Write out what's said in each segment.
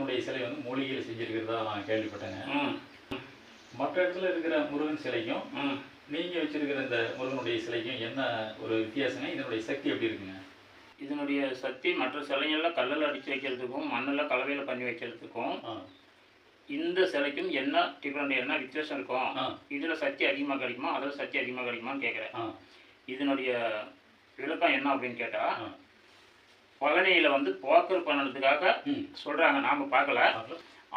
முருகனுடைய சிலை வந்து மூலிகையில் செஞ்சிருக்கிறதா நான் கேள்விப்பட்டேங்க. மற்ற இடத்துல இருக்கிற முருகன் சிலைக்கும் நீங்கள் வச்சிருக்கிற இந்த முருகனுடைய சிலைக்கும் என்ன ஒரு வித்தியாசங்க? இதனுடைய சக்தி எப்படி இருக்குங்க? இதனுடைய சக்தி மற்ற சிலைகளில் கல்லில் அடித்து வைக்கிறதுக்கும் மண்ணில் கலவையில் பண்ணி வைக்கிறதுக்கும் இந்த சிலைக்கும் என்ன டிஃப்ரெண்ட், என்ன வித்தியாசம் இருக்கும்? இதில் சக்தி அதிகமாக கிடைக்குமா, அதில் சக்தி அதிகமாக கிடைக்குமான்னு கேட்குறேன். இதனுடைய விளக்கம் என்ன அப்படின்னு கேட்டால், பழனியில் வந்து போக்கர் பண்ணதுக்காக சொல்கிறாங்க, நாம் பார்க்கல.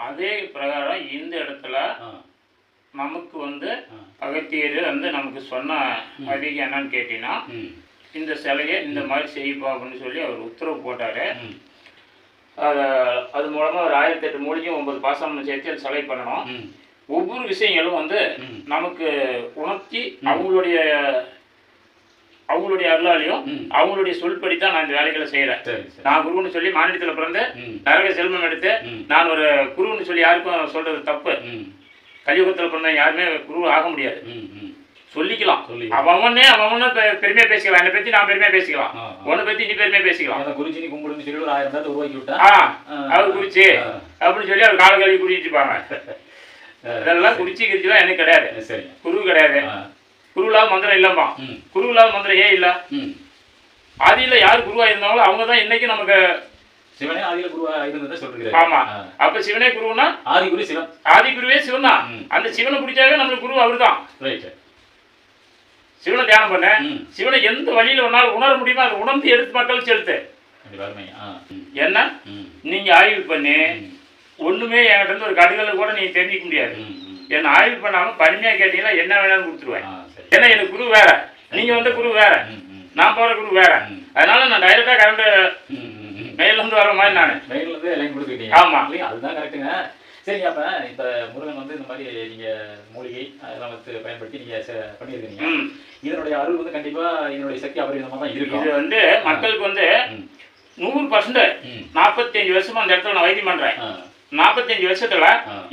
அதே பிரகாரம் இந்த இடத்துல நமக்கு வந்து அகத்தியர் வந்து நமக்கு சொன்ன அதிகம் என்னன்னு கேட்டீங்கன்னா, இந்த சிலையை இந்த மாதிரி செய்யப்பா அப்படின்னு சொல்லி அவர் உத்தரவு போட்டார். அது மூலமாக ஒரு 1008 மூலிகையும் 9 பாசனம் சேர்த்து அந்த சிலை பண்ணணும். ஒவ்வொரு விஷயங்களும் வந்து நமக்கு உணர்த்தி அவங்களுடைய அருளாலையும் அவங்களுடைய சொல்படி தான் நான் இந்த வேலைகளை செய்கிறேன். நான் குருன்னு சொல்லி மாநிலத்தில் பிறந்து நரக செல்வம் எடுத்து நான் ஒரு குருன்னு சொல்லி யாருக்கும் சொல்றது தப்பு. கலியுகத்தில் பிறந்த யாருமே குரு ஆக முடியாது. சொல்லிக்கலாம், அவனே பெருமையா பேசிக்கலாம். என்னை பத்தி நான் பெருமையா பேசிக்கலாம், உன்னை பத்தி நீ பெருமையா பேசிக்கலாம். குருஜி நீ கும்பிடுன்னு சொல்லி ஒரு 1000 உருவாக்கி விட்டா அவர் குறிச்சு அப்படின்னு சொல்லி அவர் கால கழுவி குடிச்சிட்டு இருப்பாங்க. இதெல்லாம் குறிச்சிக்கிறதுலாம் எனக்கு கிடையாது, குரு கிடையாது. குருவில்லாத மந்திரம் இல்லம்மா. குருவில்லாத மந்திரம் ஏன் இல்ல? ஆதியில யார் குருவா இருந்தாங்களோ அவங்க தான் இன்னைக்கு நமக்கு சிவனே ஆதியில குருவா இருந்ததை சொல்றீங்க. ஆமா, அப்ப சிவனே குருன்னா ஆதிகுரு சிவன், ஆதிகுருவே சிவன் தான். அந்த சிவனை பிடிச்சாவே நம்மளுக்கு குரு அவர் தான். சிவனை தியானம் பண்ண, சிவனை எந்த வழியில வேணாலும் உணர முடியுமோ அதை உணர்ந்து எடுத்து மக்கள் செலுத்து. என்ன நீங்க ஆய்வு பண்ணி ஒண்ணுமே என்கிட்ட இருந்து ஒரு கடுகளை கூட நீங்க தெரிஞ்சிக்க முடியாது. என்ன ஆய்வு பண்ணாம பனிமையா கேட்டீங்கன்னா என்ன வேணாலும் கொடுத்துருவேன். ஏன்னா எனக்கு குரு வேற, நீங்க வந்து குரு வேற, நான் போற குரு வேற. அதனால நான் டைரக்டா கரண்ட் மெயில இருந்து வர மாதிரி நான் மெயில இருந்து லைன் கொடுத்துக்கிட்டீங்க. ஆமா, அதுதான் கரெக்டுங்க. சரிங்க, அப்ப இப்ப முருகன் வந்து இந்த மாதிரி நீங்க மூலிகை அதெல்லாம் வந்து பயன்படுத்தி நீங்க பண்ணியிருக்கீங்க. இதனுடைய அருள் வந்து கண்டிப்பா இதனுடைய சக்தி அபரிதமா தான் இருக்கும். இது வந்து மக்களுக்கு வந்து 100% 45 வருஷமா அந்த இடத்துல நான் வைத்தியம் பண்றேன். 45 வருஷத்துல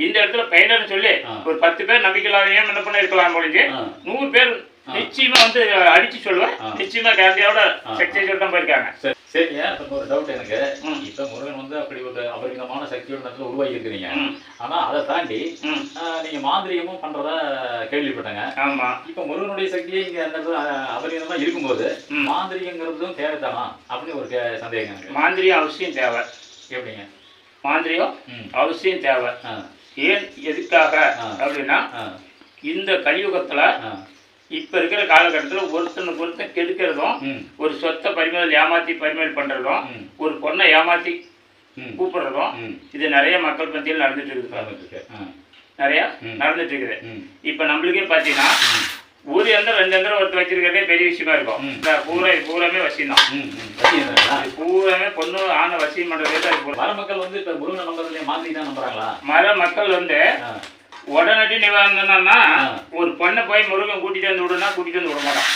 இந்த இடத்துல பெயிண்டர்னு சொல்லி ஒரு 10 பேர் நம்பிக்கையில்லாத என்ன பண்ண இருக்கலாம் போலிஞ்சு 100 பேர் நிச்சயமா வந்து அடிச்சு சொல்லுவேன். நிச்சயமா கேரண்டியோட சக்தியோட தான் போயிருக்காங்க. சரிங்க, இப்போ ஒரு டவுட் எனக்கு. இப்போ முருகன் வந்து அப்படி ஒரு அபரிதமான சக்தியோட இடத்துல உருவாக்கி இருக்கிறீங்க. ஆனா அதை தாண்டி நீங்க மாந்திரிகமும் பண்றதா கேள்விப்பட்டேங்க. ஆமா, இப்போ முருகனுடைய சக்தியே இங்க அந்த இடத்துல அபரிதமா இருக்கும்போது மாந்திரிகங்கிறதும் தேவைத்தானா அப்படின்னு ஒரு சந்தேகம். மாந்திரியம் அவசியம் தேவை. எப்படிங்க? மாந்திரியம் அவசியம் தேவை. ஏன் எதுக்காக அப்படின்னா, இந்த கலியுகத்துல இப்ப இருக்கிற காலகட்டத்தில் ஒருத்தனுக்கு ஒருத்தன் கெடுக்கிறதும், ஒரு சொத்தை பரிமையில் ஏமாத்தி பரிமையில் பண்றதும், ஒரு பொண்ணை ஏமாத்தி கூப்பிடுறதும், இது நிறைய மக்கள் மத்தியில் நடந்துட்டு இருக்குது. நிறைய நடந்துட்டு இருக்குது. இப்ப நம்மளுக்கே பாத்தீங்கன்னா ஒரு எந்திரம் 2 எந்திரம் ஒருத்தர் வச்சிருக்கிறதே பெரிய விஷயமா இருக்கும். பூராமே வசியம் தான். பூராமே பொண்ணு ஆன வசியம் பண்றதே. மர மக்கள் வந்து இப்ப முருகன் நம்புறதுல மாதிரி தான் நம்புறாங்களா? மர மக்கள் வந்து உடனடி நிவாரணம்னா ஒரு பொண்ணை போய் முருகன் கூட்டிட்டு வந்து விடுனா கூட்டிட்டு வந்து விட மாட்டான்.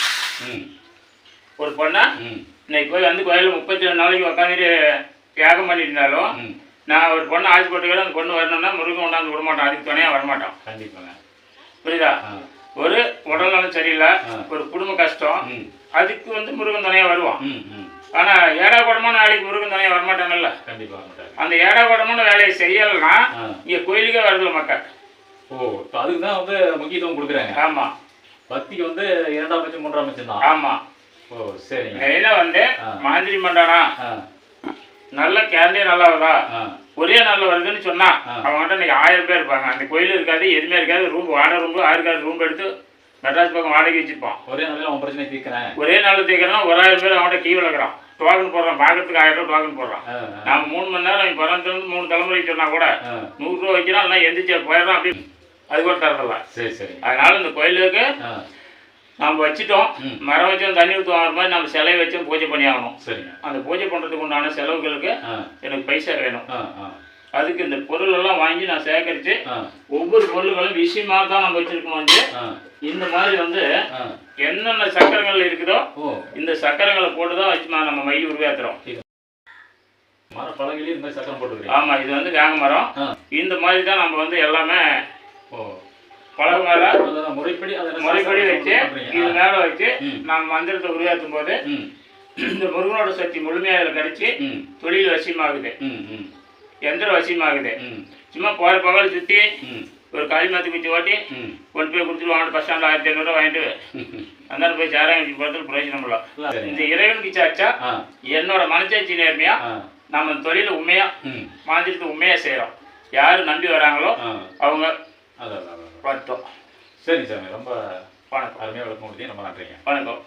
ஒரு பொண்ணை இன்னைக்கு போய் வந்து கோயிலில் 32 நாளைக்கு உட்காந்துட்டு தியாகம் பண்ணிட்டு இருந்தாலும் நான் ஒரு பொண்ணை ஆசைப்பட்டுக்கிறேன், அந்த பொண்ணு வரணும்னா முருகன் கொண்டாந்து விட மாட்டான். அதுக்கு துணையா வரமாட்டான். கண்டிப்பாங்க. புரியுதா? ஒரு உடல்நலம் சரியில்லை, ஒரு குடும்ப கஷ்டம், அதுக்கு வந்து முருகன் துணையா வருவான். ஆனா ஏடாகூடமான வேலைக்கு முருகன் துணையா வரமாட்டாங்கல்ல. கண்டிப்பா. அந்த ஏடாகூடமான வேலையை செய்யலைன்னா இங்க கோயிலுக்கே வரல மக்கள். அதுக்கு தான் வந்து முக்கியத்துவம் கொடுக்குறாங்க. ஆமா, பக்திக்கு வந்து 2ஆம் பட்சம் 3ஆம் பட்சம் தான். ஆமா. சரிங்க. மெயில வந்து மாந்திரி பண்றானா நல்ல கேண்டே நல்லா வருதா, ஒரே நாள்ல வருதுன்னு சொன்னா அவங்ககிட்ட இன்னைக்கு 1000 பேர் இருப்பாங்க. அந்த கோயில் இருக்காது, எதுவுமே இருக்காது. ரூம் வாடகை ரூம் 6 ரூம் எடுத்து மெட்ராஸ் பக்கம் வாடகை வச்சிருப்பான். ஒரே நாளில் அவன் பிரச்சனை தீர்க்கிறேன். ஒரே நாள் தீர்க்கிறோம். ஒரு 1000 பேர் அவன்கிட்ட கீ விளக்குறான், டோக்கன் போடுறான். பார்க்கறதுக்கு 1000 ரூபா டோக்கன் போடுறான். நாம 3 மணி நேரம் பிறந்து 3 தலைமுறைக்கு சொன்னா கூட 100 ரூபா வைக்கிறான். இல்லைன்னா எந்திரிச்சு போயிடறான். அப்படி அது கூட தரலாம். சரி சரி. அதனால இந்த கோயிலுக்கு நம்ம வச்சுட்டோம், மரம் வச்சோம், தண்ணி ஊற்றுவாங்க மாதிரி நம்ம சிலையை வச்சும் பூஜை பண்ணி ஆகணும். சரிங்க. அந்த பூஜை பண்ணுறதுக்கு உண்டான செலவுகளுக்கு எனக்கு பைசா வேணும். அதுக்கு இந்த பொருள் எல்லாம் வாங்கி நான் சேகரித்து ஒவ்வொரு பொருள்களும் விஷயமாக தான் நம்ம வச்சுருக்கணும். வந்து இந்த மாதிரி வந்து என்னென்ன சக்கரங்கள் இருக்குதோ இந்த சக்கரங்களை போட்டு தான் வச்சு நம்ம மயில் உருவாக்குறோம். மரப்பழகிலே இந்த மாதிரி சக்கரம் போட்டுக்கிறோம். ஆமாம், இது வந்து வேங்க மரம். இந்த மாதிரி தான் நம்ம வந்து எல்லாமே பழகு மேல முறைப்படி வச்சு இது மேல வச்சு நம்ம மந்திரத்தை உருவாக்கும் போது இந்த முருகனோட சக்தி முழுமையாக கிடைச்சி தொழில் வசியமாகுது. எந்திர வசியமாகுது. சும்மா போகிற பகல் சுற்றி ஒரு களிமத்து குச்சி ஓட்டி கொண்டு போய் கொடுத்துருவாங்க. பஸ் ஸ்டாண்டில் 1500 வாங்கிட்டு அந்த போய் சாராயம் வச்சு போகிறதுக்கு பிரயோஜனம் இல்லை. இந்த இறைவனுக்கு சாச்சா என்னோட மனசாட்சி நேர்மையாக நம்ம தொழில் உண்மையாக மாந்திரத்துக்கு உண்மையாக செய்கிறோம். யார் நம்பி வராங்களோ அவங்க பார்த்தோம். சரி சாமி, ரொம்ப வணக்கம். அருமையாக விளக்கம் கொடுத்தீங்க. ரொம்ப நன்றிங்க. வணக்கம்.